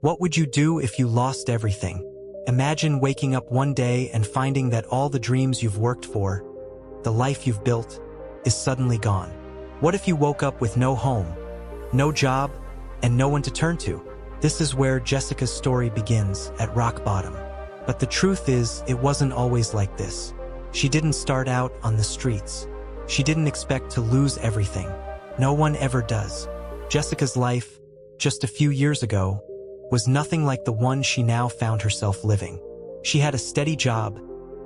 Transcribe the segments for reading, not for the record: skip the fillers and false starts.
What would you do if you lost everything? Imagine waking up one day and finding that all the dreams you've worked for, the life you've built, is suddenly gone. What if you woke up with no home, no job, and no one to turn to? This is where Jessica's story begins, at rock bottom. But the truth is, it wasn't always like this. She didn't start out on the streets. She didn't expect to lose everything. No one ever does. Jessica's life, just a few years ago, was nothing like the one she now found herself living. She had a steady job,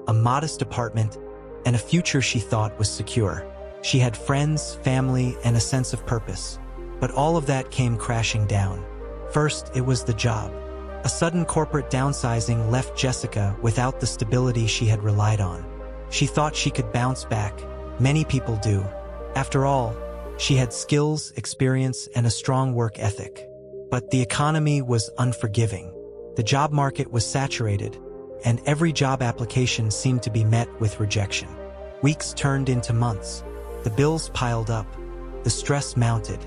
a modest apartment, and a future she thought was secure. She had friends, family, and a sense of purpose. But all of that came crashing down. First, it was the job. A sudden corporate downsizing left Jessica without the stability she had relied on. She thought she could bounce back. Many people do. After all, she had skills, experience, and a strong work ethic. But the economy was unforgiving. The job market was saturated, and every job application seemed to be met with rejection. Weeks turned into months. The bills piled up. The stress mounted.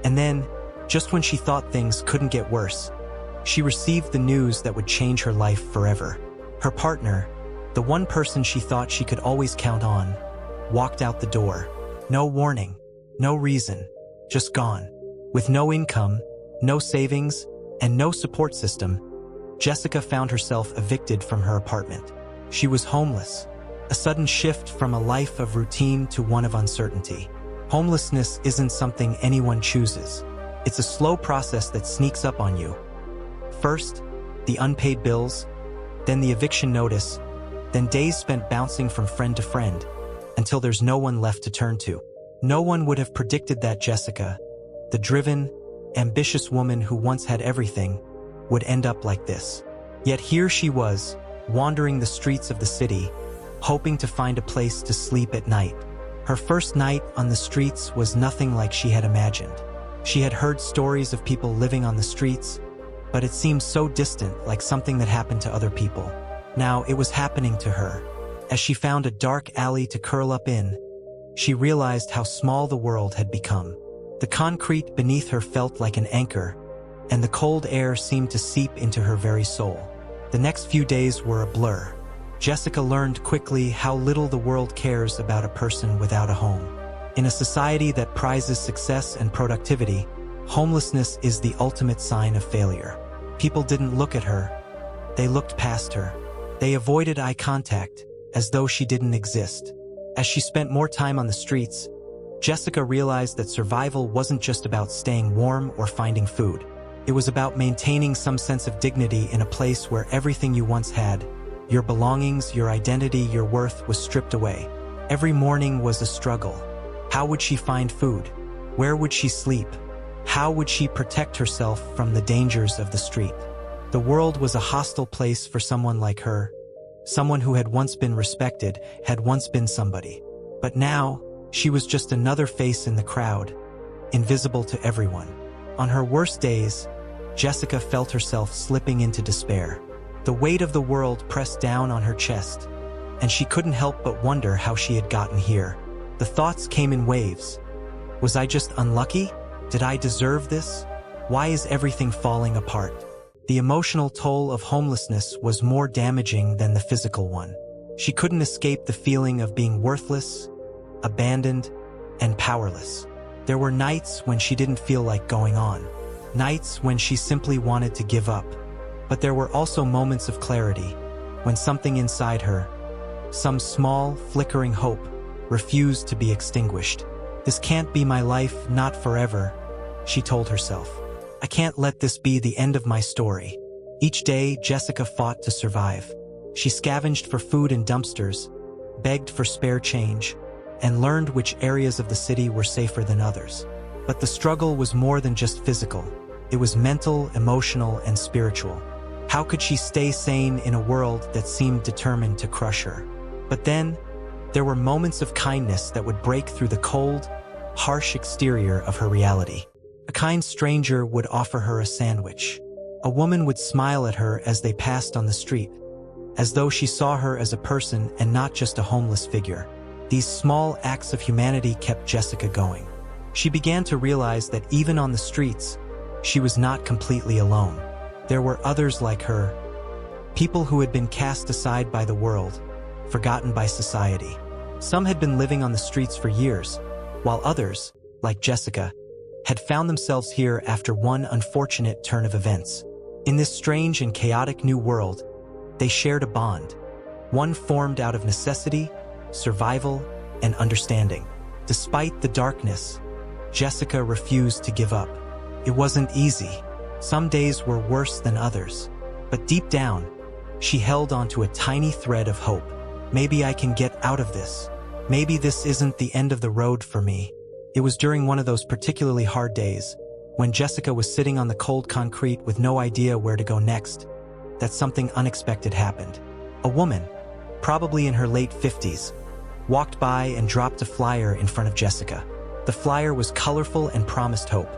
And then, just when she thought things couldn't get worse, she received the news that would change her life forever. Her partner, the one person she thought she could always count on, walked out the door. No warning, no reason, just gone. With no income, no savings, and no support system, Jessica found herself evicted from her apartment. She was homeless, a sudden shift from a life of routine to one of uncertainty. Homelessness isn't something anyone chooses. It's a slow process that sneaks up on you. First, the unpaid bills, then the eviction notice, then days spent bouncing from friend to friend, until there's no one left to turn to. No one would have predicted that Jessica, the driven, ambitious woman who once had everything, would end up like this. Yet here she was, wandering the streets of the city, hoping to find a place to sleep at night. Her first night on the streets was nothing like she had imagined. She had heard stories of people living on the streets, but it seemed so distant, like something that happened to other people. Now it was happening to her. As she found a dark alley to curl up in, she realized how small the world had become. The concrete beneath her felt like an anchor, and the cold air seemed to seep into her very soul. The next few days were a blur. Jessica learned quickly how little the world cares about a person without a home. In a society that prizes success and productivity, homelessness is the ultimate sign of failure. People didn't look at her. They looked past her. They avoided eye contact, as though she didn't exist. As she spent more time on the streets, Jessica realized that survival wasn't just about staying warm or finding food. It was about maintaining some sense of dignity in a place where everything you once had, your belongings, your identity, your worth, was stripped away. Every morning was a struggle. How would she find food? Where would she sleep? How would she protect herself from the dangers of the street? The world was a hostile place for someone like her, someone who had once been respected, had once been somebody. But now, she was just another face in the crowd, invisible to everyone. On her worst days, Jessica felt herself slipping into despair. The weight of the world pressed down on her chest, and she couldn't help but wonder how she had gotten here. The thoughts came in waves. Was I just unlucky? Did I deserve this? Why is everything falling apart? The emotional toll of homelessness was more damaging than the physical one. She couldn't escape the feeling of being worthless, abandoned, and powerless. There were nights when she didn't feel like going on. Nights when she simply wanted to give up. But there were also moments of clarity, when something inside her, some small, flickering hope, refused to be extinguished. This can't be my life, not forever, she told herself. I can't let this be the end of my story. Each day, Jessica fought to survive. She scavenged for food in dumpsters, begged for spare change, and learned which areas of the city were safer than others. But the struggle was more than just physical. It was mental, emotional, and spiritual. How could she stay sane in a world that seemed determined to crush her? But then, there were moments of kindness that would break through the cold, harsh exterior of her reality. A kind stranger would offer her a sandwich. A woman would smile at her as they passed on the street, as though she saw her as a person and not just a homeless figure. These small acts of humanity kept Jessica going. She began to realize that even on the streets, she was not completely alone. There were others like her, people who had been cast aside by the world, forgotten by society. Some had been living on the streets for years, while others, like Jessica, had found themselves here after one unfortunate turn of events. In this strange and chaotic new world, they shared a bond, one formed out of necessity, survival, and understanding. Despite the darkness, Jessica refused to give up. It wasn't easy. Some days were worse than others. But deep down, she held onto a tiny thread of hope. Maybe I can get out of this. Maybe this isn't the end of the road for me. It was during one of those particularly hard days, when Jessica was sitting on the cold concrete with no idea where to go next, that something unexpected happened. A woman, probably in her late 50s, walked by and dropped a flyer in front of Jessica. The flyer was colorful and promised hope.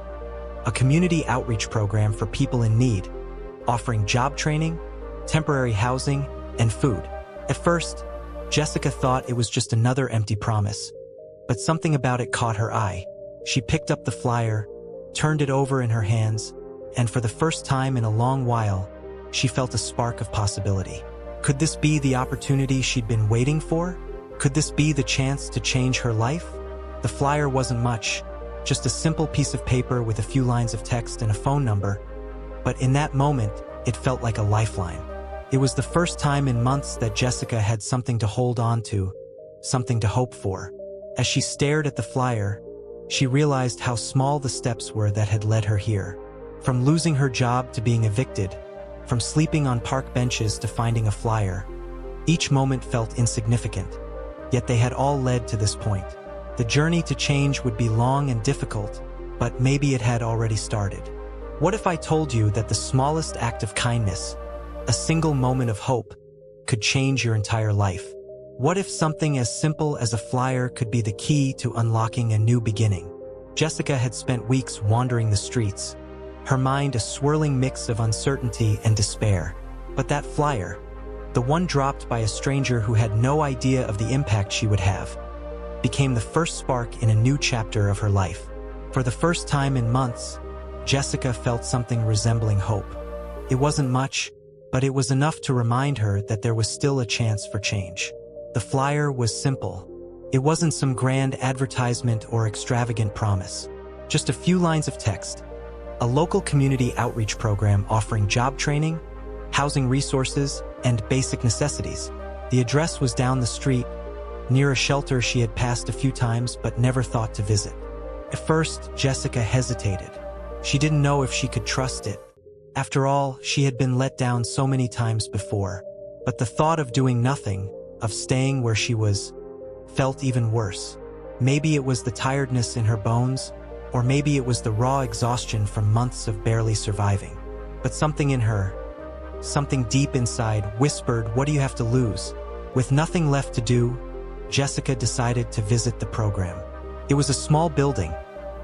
A community outreach program for people in need, offering job training, temporary housing, and food. At first, Jessica thought it was just another empty promise, but something about it caught her eye. She picked up the flyer, turned it over in her hands, and for the first time in a long while, she felt a spark of possibility. Could this be the opportunity she'd been waiting for? Could this be the chance to change her life? The flyer wasn't much, just a simple piece of paper with a few lines of text and a phone number, but in that moment, it felt like a lifeline. It was the first time in months that Jessica had something to hold on to, something to hope for. As she stared at the flyer, she realized how small the steps were that had led her here. From losing her job to being evicted, from sleeping on park benches to finding a flyer, each moment felt insignificant, yet they had all led to this point. The journey to change would be long and difficult, but maybe it had already started. What if I told you that the smallest act of kindness, a single moment of hope, could change your entire life? What if something as simple as a flyer could be the key to unlocking a new beginning? Jessica had spent weeks wandering the streets, her mind a swirling mix of uncertainty and despair. But that flyer, the one dropped by a stranger who had no idea of the impact she would have, became the first spark in a new chapter of her life. For the first time in months, Jessica felt something resembling hope. It wasn't much, but it was enough to remind her that there was still a chance for change. The flyer was simple. It wasn't some grand advertisement or extravagant promise. Just a few lines of text. A local community outreach program offering job training, housing resources, and basic necessities. The address was down the street, near a shelter she had passed a few times but never thought to visit. At first, Jessica hesitated. She didn't know if she could trust it. After all, she had been let down so many times before. But the thought of doing nothing, of staying where she was, felt even worse. Maybe it was the tiredness in her bones, or maybe it was the raw exhaustion from months of barely surviving. But something in her, something deep inside, whispered, "What do you have to lose?" With nothing left to do, Jessica decided to visit the program. It was a small building,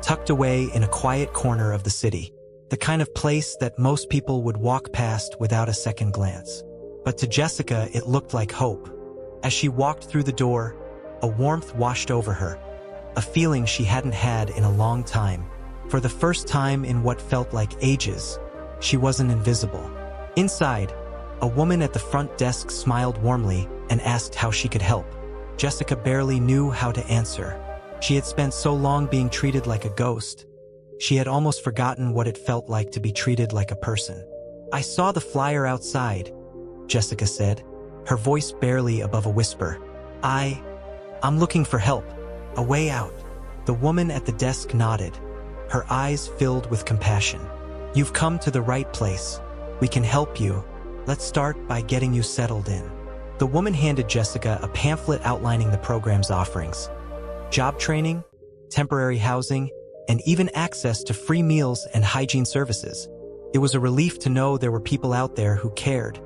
tucked away in a quiet corner of the city, the kind of place that most people would walk past without a second glance. But to Jessica, it looked like hope. As she walked through the door, a warmth washed over her, a feeling she hadn't had in a long time. For the first time in what felt like ages, she wasn't invisible. Inside, a woman at the front desk smiled warmly and asked how she could help. Jessica barely knew how to answer. She had spent so long being treated like a ghost. She had almost forgotten what it felt like to be treated like a person. "I saw the flyer outside," Jessica said, her voice barely above a whisper. I'm looking for help. A way out." The woman at the desk nodded, her eyes filled with compassion. "You've come to the right place. We can help you. Let's start by getting you settled in." The woman handed Jessica a pamphlet outlining the program's offerings: job training, temporary housing, and even access to free meals and hygiene services. It was a relief to know there were people out there who cared,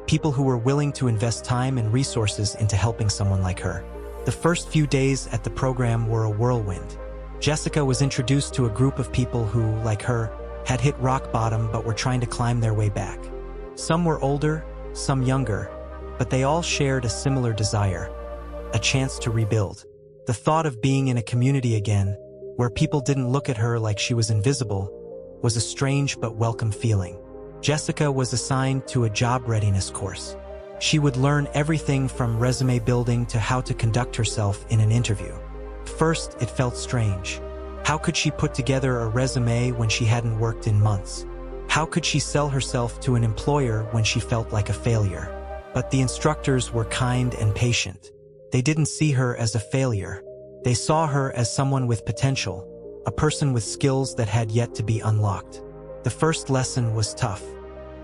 people who were willing to invest time and resources into helping someone like her. The first few days at the program were a whirlwind. Jessica was introduced to a group of people who, like her, had hit rock bottom but were trying to climb their way back. Some were older, some younger, but they all shared a similar desire, a chance to rebuild. The thought of being in a community again, where people didn't look at her like she was invisible, was a strange but welcome feeling. Jessica was assigned to a job readiness course. She would learn everything from resume building to how to conduct herself in an interview. First, it felt strange. How could she put together a resume when she hadn't worked in months? How could she sell herself to an employer when she felt like a failure? But the instructors were kind and patient. They didn't see her as a failure. They saw her as someone with potential, a person with skills that had yet to be unlocked. The first lesson was tough.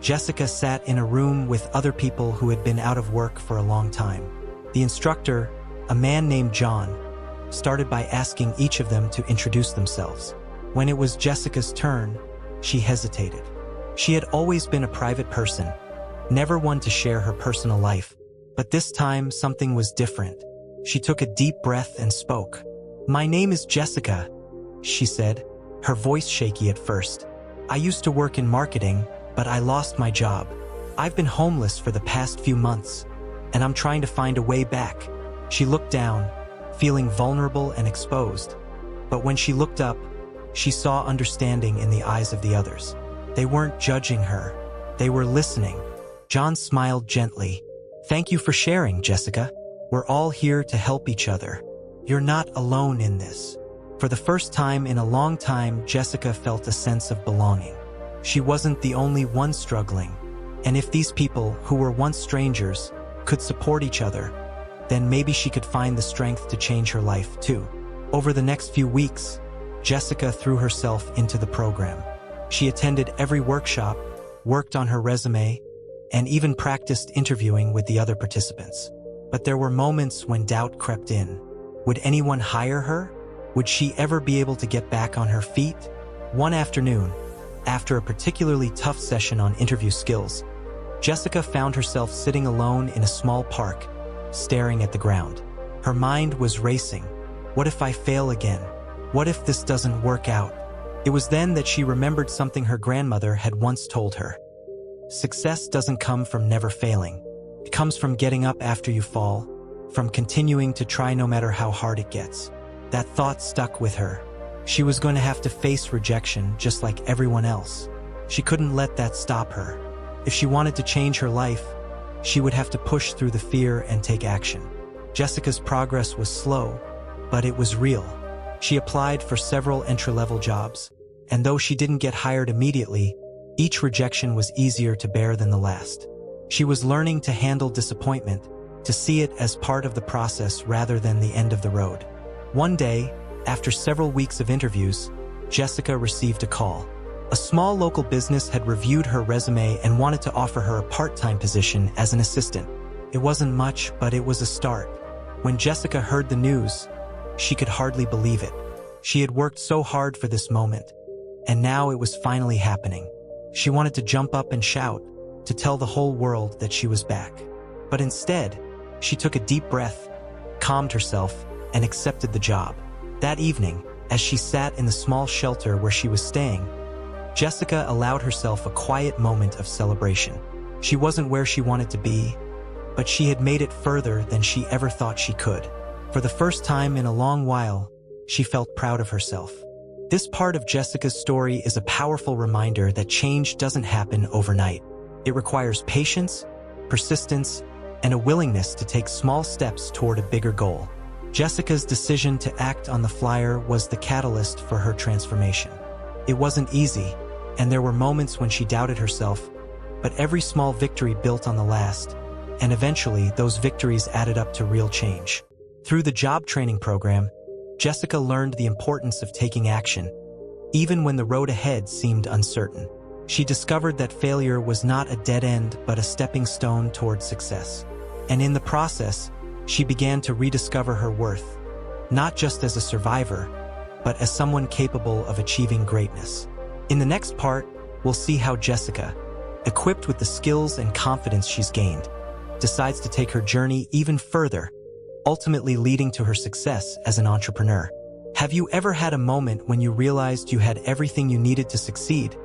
Jessica sat in a room with other people who had been out of work for a long time. The instructor, a man named John, started by asking each of them to introduce themselves. When it was Jessica's turn, she hesitated. She had always been a private person, never one to share her personal life. But this time, something was different. She took a deep breath and spoke. "My name is Jessica," she said, her voice shaky at first. "I used to work in marketing, but I lost my job. I've been homeless for the past few months, and I'm trying to find a way back." She looked down, feeling vulnerable and exposed. But when she looked up, she saw understanding in the eyes of the others. They weren't judging her. They were listening. John smiled gently. "Thank you for sharing, Jessica. We're all here to help each other. You're not alone in this." For the first time in a long time, Jessica felt a sense of belonging. She wasn't the only one struggling. And if these people, who were once strangers, could support each other, then maybe she could find the strength to change her life too. Over the next few weeks, Jessica threw herself into the program. She attended every workshop, worked on her resume, and even practiced interviewing with the other participants. But there were moments when doubt crept in. Would anyone hire her? Would she ever be able to get back on her feet? One afternoon, after a particularly tough session on interview skills, Jessica found herself sitting alone in a small park, staring at the ground. Her mind was racing. What if I fail again? What if this doesn't work out? It was then that she remembered something her grandmother had once told her. Success doesn't come from never failing. It comes from getting up after you fall, from continuing to try no matter how hard it gets. That thought stuck with her. She was going to have to face rejection just like everyone else. She couldn't let that stop her. If she wanted to change her life, she would have to push through the fear and take action. Jessica's progress was slow, but it was real. She applied for several entry-level jobs, and though she didn't get hired immediately, each rejection was easier to bear than the last. She was learning to handle disappointment, to see it as part of the process rather than the end of the road. One day, after several weeks of interviews, Jessica received a call. A small local business had reviewed her resume and wanted to offer her a part-time position as an assistant. It wasn't much, but it was a start. When Jessica heard the news, she could hardly believe it. She had worked so hard for this moment, and now it was finally happening. She wanted to jump up and shout, to tell the whole world that she was back. But instead, she took a deep breath, calmed herself, and accepted the job. That evening, as she sat in the small shelter where she was staying, Jessica allowed herself a quiet moment of celebration. She wasn't where she wanted to be, but she had made it further than she ever thought she could. For the first time in a long while, she felt proud of herself. This part of Jessica's story is a powerful reminder that change doesn't happen overnight. It requires patience, persistence, and a willingness to take small steps toward a bigger goal. Jessica's decision to act on the flyer was the catalyst for her transformation. It wasn't easy, and there were moments when she doubted herself, but every small victory built on the last, and eventually those victories added up to real change. Through the job training program, Jessica learned the importance of taking action, even when the road ahead seemed uncertain. She discovered that failure was not a dead end but a stepping stone toward success. And in the process, she began to rediscover her worth, not just as a survivor, but as someone capable of achieving greatness. In the next part, we'll see how Jessica, equipped with the skills and confidence she's gained, decides to take her journey even further, ultimately leading to her success as an entrepreneur. Have you ever had a moment when you realized you had everything you needed to succeed,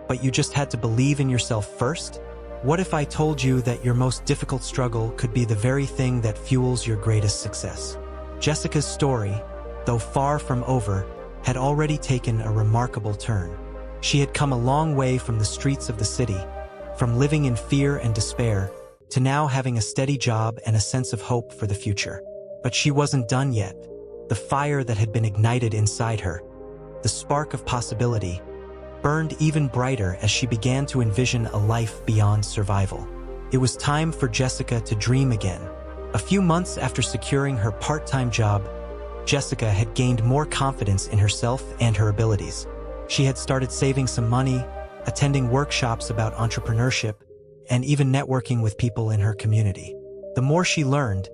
but you just had to believe in yourself first? What if I told you that your most difficult struggle could be the very thing that fuels your greatest success? Jessica's story, though far from over, had already taken a remarkable turn. She had come a long way from the streets of the city, from living in fear and despair to now having a steady job and a sense of hope for the future. But she wasn't done yet. The fire that had been ignited inside her, the spark of possibility, burned even brighter as she began to envision a life beyond survival. It was time for Jessica to dream again. A few months after securing her part-time job, Jessica had gained more confidence in herself and her abilities. She had started saving some money, attending workshops about entrepreneurship, and even networking with people in her community. The more she learned,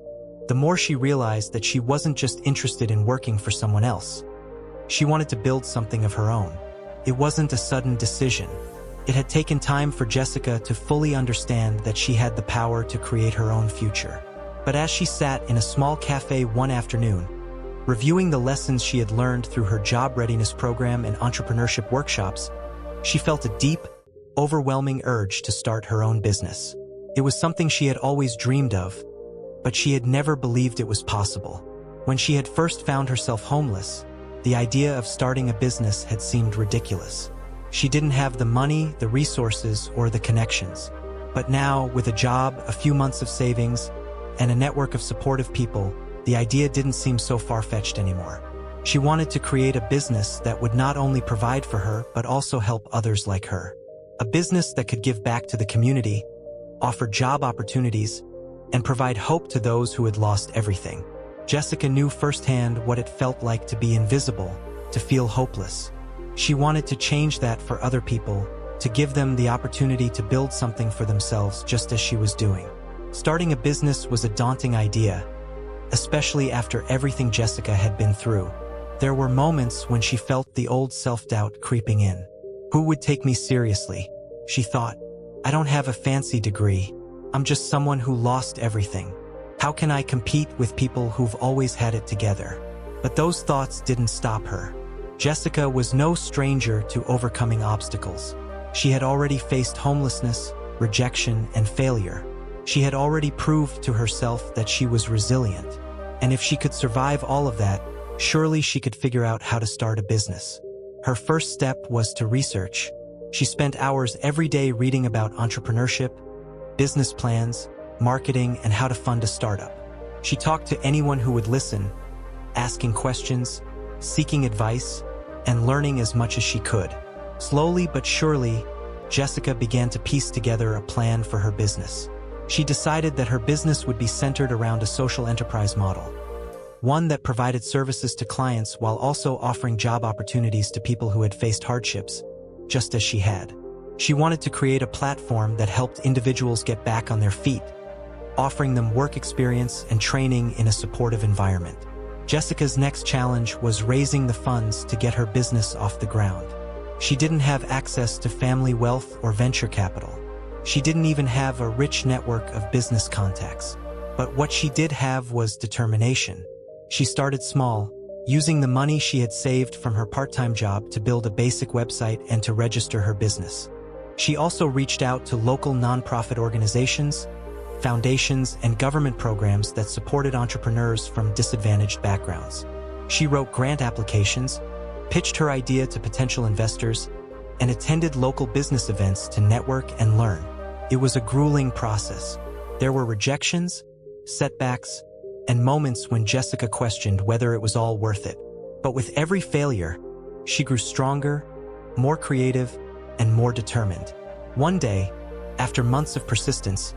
the more she realized that she wasn't just interested in working for someone else. She wanted to build something of her own. It wasn't a sudden decision. It had taken time for Jessica to fully understand that she had the power to create her own future. But as she sat in a small cafe one afternoon, reviewing the lessons she had learned through her job readiness program and entrepreneurship workshops, she felt a deep, overwhelming urge to start her own business. It was something she had always dreamed of, but she had never believed it was possible. When she had first found herself homeless, the idea of starting a business had seemed ridiculous. She didn't have the money, the resources, or the connections. But now, with a job, a few months of savings, and a network of supportive people, the idea didn't seem so far-fetched anymore. She wanted to create a business that would not only provide for her, but also help others like her. A business that could give back to the community, offer job opportunities, and provide hope to those who had lost everything. Jessica knew firsthand what it felt like to be invisible, to feel hopeless. She wanted to change that for other people, to give them the opportunity to build something for themselves just as she was doing. Starting a business was a daunting idea, especially after everything Jessica had been through. There were moments when she felt the old self-doubt creeping in. Who would take me seriously? She thought. I don't have a fancy degree. I'm just someone who lost everything. How can I compete with people who've always had it together? But those thoughts didn't stop her. Jessica was no stranger to overcoming obstacles. She had already faced homelessness, rejection, and failure. She had already proved to herself that she was resilient. And if she could survive all of that, surely she could figure out how to start a business. Her first step was to research. She spent hours every day reading about entrepreneurship, business plans, marketing, and how to fund a startup. She talked to anyone who would listen, asking questions, seeking advice, and learning as much as she could. Slowly but surely, Jessica began to piece together a plan for her business. She decided that her business would be centered around a social enterprise model, one that provided services to clients while also offering job opportunities to people who had faced hardships, just as she had. She wanted to create a platform that helped individuals get back on their feet, offering them work experience and training in a supportive environment. Jessica's next challenge was raising the funds to get her business off the ground. She didn't have access to family wealth or venture capital. She didn't even have a rich network of business contacts. But what she did have was determination. She started small, using the money she had saved from her part-time job to build a basic website and to register her business. She also reached out to local nonprofit organizations, foundations, and government programs that supported entrepreneurs from disadvantaged backgrounds. She wrote grant applications, pitched her idea to potential investors, and attended local business events to network and learn. It was a grueling process. There were rejections, setbacks, and moments when Jessica questioned whether it was all worth it. But with every failure, she grew stronger, more creative, and more determined. One day, after months of persistence,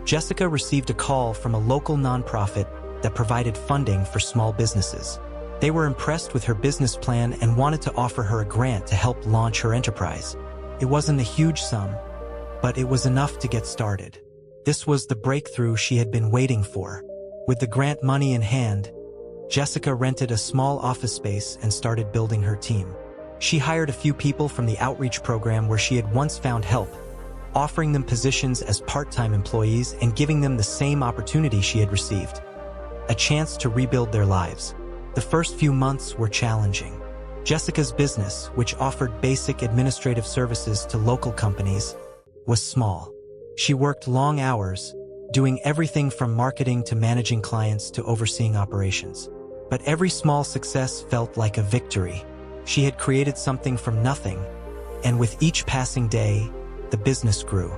Jessica received a call from a local nonprofit that provided funding for small businesses. They were impressed with her business plan and wanted to offer her a grant to help launch her enterprise. It wasn't a huge sum, but it was enough to get started. This was the breakthrough she had been waiting for. With the grant money in hand, Jessica rented a small office space and started building her team. She hired a few people from the outreach program where she had once found help, offering them positions as part-time employees and giving them the same opportunity she had received, a chance to rebuild their lives. The first few months were challenging. Jessica's business, which offered basic administrative services to local companies, was small. She worked long hours, doing everything from marketing to managing clients to overseeing operations. But every small success felt like a victory. She had created something from nothing, and with each passing day, the business grew.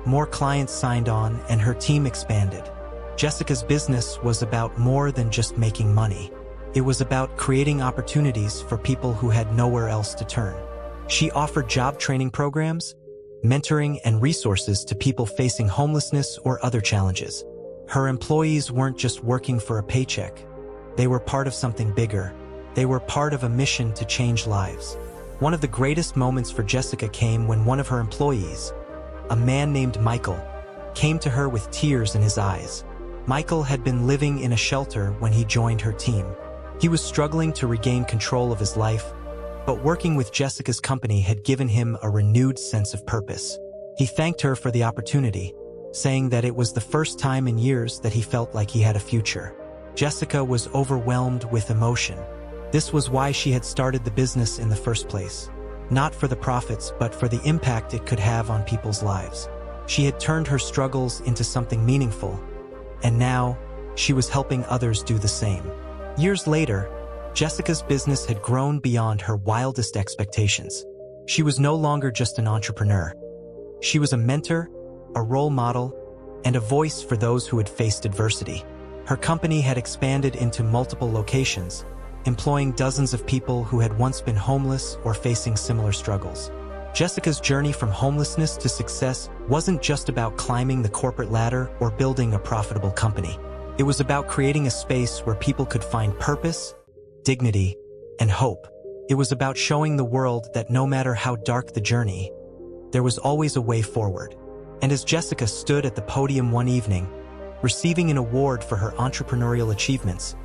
More clients signed on, and her team expanded. Jessica's business was about more than just making money. It was about creating opportunities for people who had nowhere else to turn. She offered job training programs, mentoring, and resources to people facing homelessness or other challenges. Her employees weren't just working for a paycheck. They were part of something bigger. They were part of a mission to change lives. One of the greatest moments for Jessica came when one of her employees, a man named Michael, came to her with tears in his eyes. Michael had been living in a shelter when he joined her team. He was struggling to regain control of his life, but working with Jessica's company had given him a renewed sense of purpose. He thanked her for the opportunity, saying that it was the first time in years that he felt like he had a future. Jessica was overwhelmed with emotion. This was why she had started the business in the first place. Not for the profits, but for the impact it could have on people's lives. She had turned her struggles into something meaningful, and now she was helping others do the same. Years later, Jessica's business had grown beyond her wildest expectations. She was no longer just an entrepreneur. She was a mentor, a role model, and a voice for those who had faced adversity. Her company had expanded into multiple locations, employing dozens of people who had once been homeless or facing similar struggles. Jessica's journey from homelessness to success wasn't just about climbing the corporate ladder or building a profitable company. It was about creating a space where people could find purpose, dignity, and hope. It was about showing the world that no matter how dark the journey, there was always a way forward. And as Jessica stood at the podium one evening, receiving an award for her entrepreneurial achievements,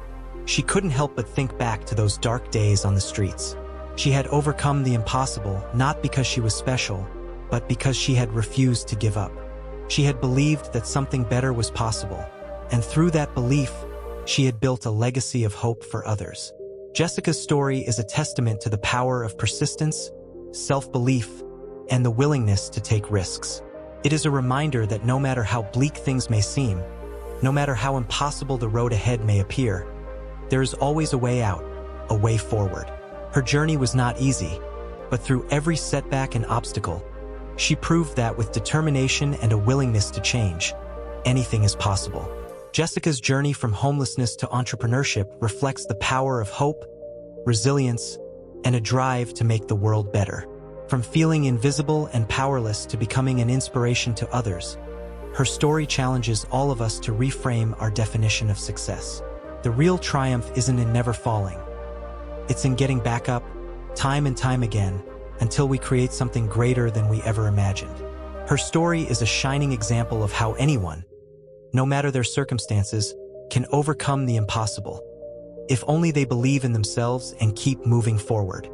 she couldn't help but think back to those dark days on the streets. She had overcome the impossible not because she was special, but because she had refused to give up. She had believed that something better was possible, and through that belief, she had built a legacy of hope for others. Jessica's story is a testament to the power of persistence, self-belief, and the willingness to take risks. It is a reminder that no matter how bleak things may seem, no matter how impossible the road ahead may appear, there is always a way out, a way forward. Her journey was not easy, but through every setback and obstacle, she proved that with determination and a willingness to change, anything is possible. Jessica's journey from homelessness to entrepreneurship reflects the power of hope, resilience, and a drive to make the world better. From feeling invisible and powerless to becoming an inspiration to others, her story challenges all of us to reframe our definition of success. The real triumph isn't in never falling. It's in getting back up, time and time again, until we create something greater than we ever imagined. Her story is a shining example of how anyone, no matter their circumstances, can overcome the impossible, if only they believe in themselves and keep moving forward.